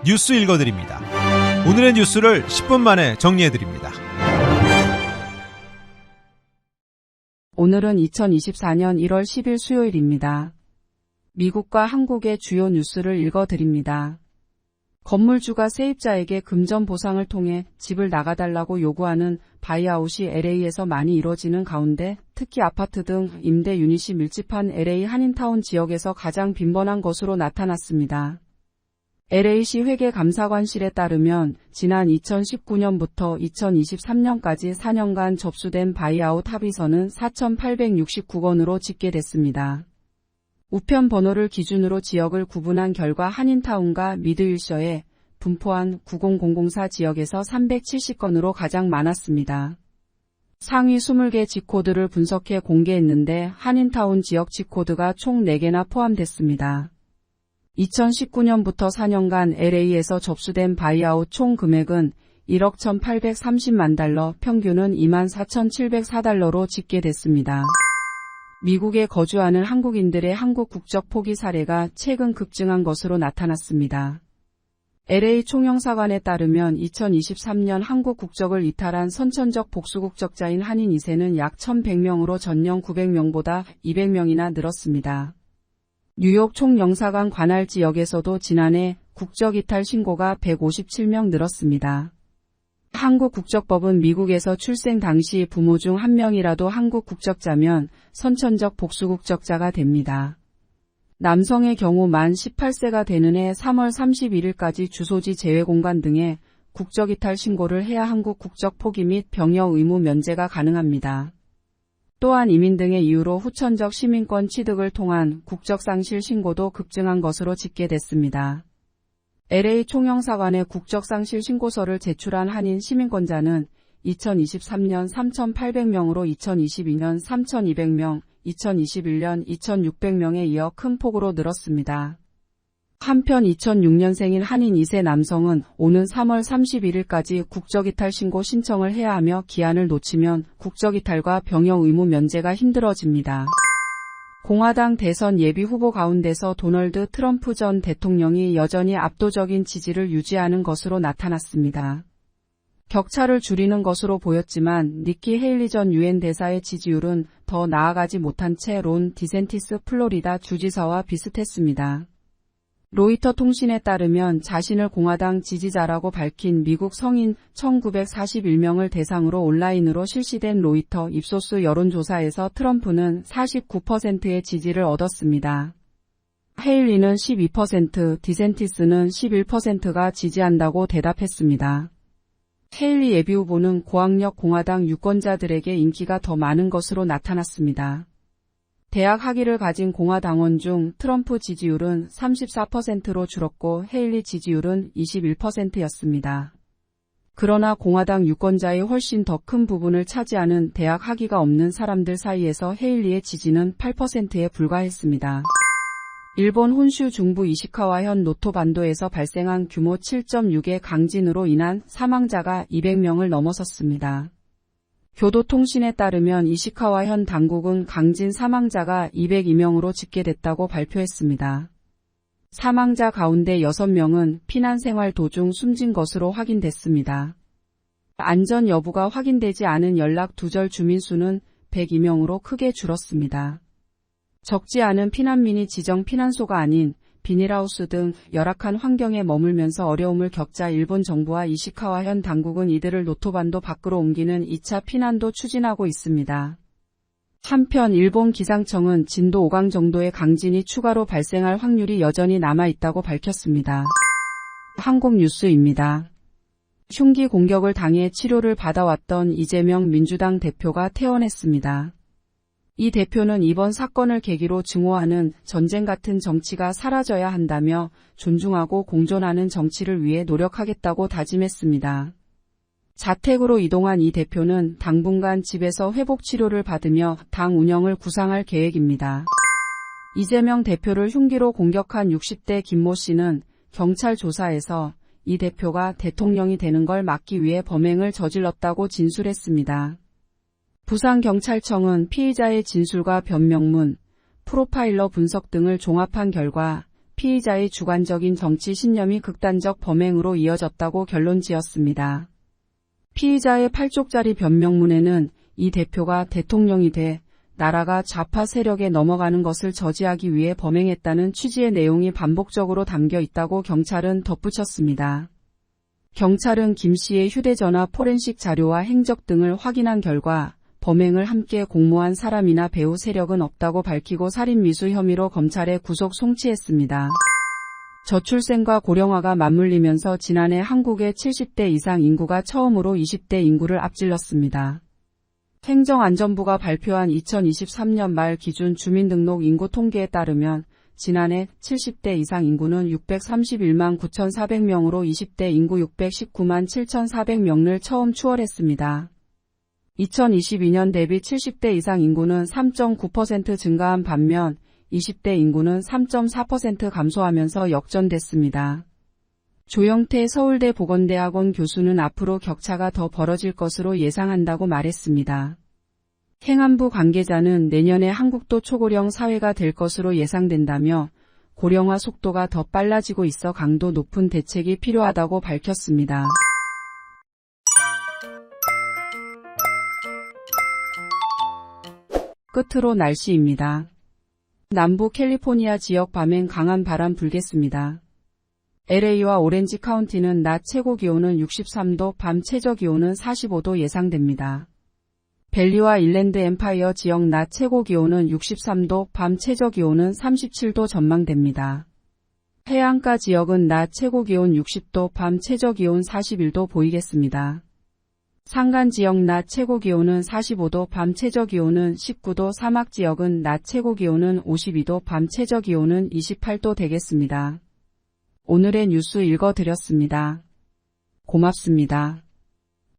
뉴스 읽어드립니다. 오늘의 뉴스를 10분 만에 정리해드립니다. 오늘은 2024년 1월 10일 수요일입니다. 미국과 한국의 주요 뉴스를 읽어드립니다. 건물주가 세입자에게 금전 보상을 통해 집을 나가달라고 요구하는 바이아웃이 LA에서 많이 이뤄지는 가운데 특히 아파트 등 임대 유닛이 밀집한 LA 한인타운 지역에서 가장 빈번한 것으로 나타났습니다. LA시 회계감사관실에 따르면 지난 2019년부터 2023년까지 4년간 접수된 바이아웃 합의서는 4,869건으로 집계됐습니다. 우편 번호를 기준으로 지역을 구분한 결과 한인타운과 미드윌셔에 분포한 90004 지역에서 370건으로 가장 많았습니다. 상위 20개 지코드를 분석해 공개했는데 한인타운 지역 지코드가 총 4개나 포함됐습니다. 2019년부터 4년간 LA에서 접수된 바이아웃 총 금액은 1억 1,830만 달러, 평균은 24,704달러로 집계됐습니다. 미국에 거주하는 한국인들의 한국 국적 포기 사례가 최근 급증한 것으로 나타났습니다. LA 총영사관에 따르면 2023년 한국 국적을 이탈한 선천적 복수국적자인 한인 2세는 약 1,100명으로 전년 900명보다 200명이나 늘었습니다. 뉴욕 총영사관 관할 지역에서도 지난해 국적 이탈 신고가 157명 늘었습니다. 한국 국적법은 미국에서 출생 당시 부모 중 한 명이라도 한국 국적자면 선천적 복수국적자가 됩니다. 남성의 경우 만 18세가 되는 해 3월 31일까지 주소지 제외공간 등에 국적이탈 신고를 해야 한국 국적 포기 및 병역 의무 면제가 가능합니다. 또한 이민 등의 이유로 후천적 시민권 취득을 통한 국적상실 신고도 급증한 것으로 집계됐습니다. LA 총영사관에 국적상실 신고서를 제출한 한인 시민권자는 2023년 3,800명으로 2022년 3,200명, 2021년 2,600명에 이어 큰 폭으로 늘었습니다. 한편 2006년생인 한인 2세 남성은 오는 3월 31일까지 국적이탈 신고 신청을 해야 하며 기한을 놓치면 국적이탈과 병역 의무 면제가 힘들어집니다. 공화당 대선 예비 후보 가운데서 도널드 트럼프 전 대통령이 여전히 압도적인 지지를 유지하는 것으로 나타났습니다. 격차를 줄이는 것으로 보였지만 니키 헤일리 전 유엔 대사의 지지율은 더 나아가지 못한 채 론 디센티스 플로리다 주지사와 비슷했습니다. 로이터 통신에 따르면 자신을 공화당 지지자라고 밝힌 미국 성인 1941명을 대상으로 온라인으로 실시된 로이터 입소스 여론조사에서 트럼프는 49%의 지지를 얻었습니다. 헤일리는 12%, 디센티스는 11%가 지지한다고 대답했습니다. 헤일리 예비후보는 고학력 공화당 유권자들에게 인기가 더 많은 것으로 나타났습니다. 대학 학위를 가진 공화당원 중 트럼프 지지율은 34%로 줄었고 헤일리 지지율은 21%였습니다. 그러나 공화당 유권자의 훨씬 더 큰 부분을 차지하는 대학 학위가 없는 사람들 사이에서 헤일리의 지지는 8%에 불과했습니다. 일본 혼슈 중부 이시카와현 노토 반도에서 발생한 규모 7.6의 강진으로 인한 사망자가 200명을 넘어섰습니다. 교도통신에 따르면 이시카와현 당국은 강진 사망자가 202명으로 집계됐다고 발표했습니다. 사망자 가운데 6명은 피난 생활 도중 숨진 것으로 확인됐습니다. 안전 여부가 확인되지 않은 연락 두절 주민 수는 102명으로 크게 줄었습니다. 적지 않은 피난민이 지정 피난소가 아닌 비닐하우스 등 열악한 환경에 머물면서 어려움을 겪자 일본 정부와 이시카와현 당국은 이들을 노토반도 밖으로 옮기는 2차 피난도 추진하고 있습니다. 한편 일본 기상청은 진도 5강 정도의 강진이 추가로 발생할 확률이 여전히 남아있다고 밝혔습니다. 한국 뉴스입니다. 흉기 공격을 당해 치료를 받아왔던 이재명 민주당 대표가 퇴원했습니다. 이 대표는 이번 사건을 계기로 증오하는 전쟁 같은 정치가 사라져야 한다며 존중하고 공존하는 정치를 위해 노력하겠다고 다짐했습니다. 자택으로 이동한 이 대표는 당분간 집에서 회복 치료를 받으며 당 운영을 구상할 계획입니다. 이재명 대표를 흉기로 공격한 60대 김모 씨는 경찰 조사에서 이 대표가 대통령이 되는 걸 막기 위해 범행을 저질렀다고 진술했습니다. 부산경찰청은 피의자의 진술과 변명문, 프로파일러 분석 등을 종합한 결과 피의자의 주관적인 정치 신념이 극단적 범행으로 이어졌다고 결론 지었습니다. 피의자의 8쪽짜리 변명문에는 이 대표가 대통령이 돼 나라가 좌파 세력에 넘어가는 것을 저지하기 위해 범행했다는 취지의 내용이 반복적으로 담겨 있다고 경찰은 덧붙였습니다. 경찰은 김 씨의 휴대전화 포렌식 자료와 행적 등을 확인한 결과 범행을 함께 공모한 사람이나 배후 세력은 없다고 밝히고 살인미수 혐의로 검찰에 구속 송치했습니다. 저출생과 고령화가 맞물리면서 지난해 한국의 70대 이상 인구가 처음으로 20대 인구를 앞질렀습니다. 행정안전부가 발표한 2023년 말 기준 주민등록 인구 통계에 따르면 지난해 70대 이상 인구는 631만 9,400명으로 20대 인구 619만 7,400명을 처음 추월했습니다. 2022년 대비 70대 이상 인구는 3.9% 증가한 반면 20대 인구는 3.4% 감소하면서 역전됐습니다. 조영태 서울대 보건대학원 교수는 앞으로 격차가 더 벌어질 것으로 예상한다고 말했습니다. 행안부 관계자는 내년에 한국도 초고령 사회가 될 것으로 예상된다며 고령화 속도가 더 빨라지고 있어 강도 높은 대책이 필요하다고 밝혔습니다. 끝으로 날씨입니다. 남부 캘리포니아 지역 밤엔 강한 바람 불겠습니다. LA와 오렌지 카운티는 낮 최고 기온은 63도, 밤 최저 기온은 45도 예상됩니다. 밸리와 인랜드 엠파이어 지역 낮 최고 기온은 63도, 밤 최저 기온은 37도 전망됩니다. 해안가 지역은 낮 최고 기온 60도, 밤 최저 기온 41도 보이겠습니다. 산간 지역 낮 최고 기온은 45도, 밤 최저 기온은 19도, 사막 지역은 낮 최고 기온은 52도, 밤 최저 기온은 28도 되겠습니다. 오늘의 뉴스 읽어드렸습니다. 고맙습니다.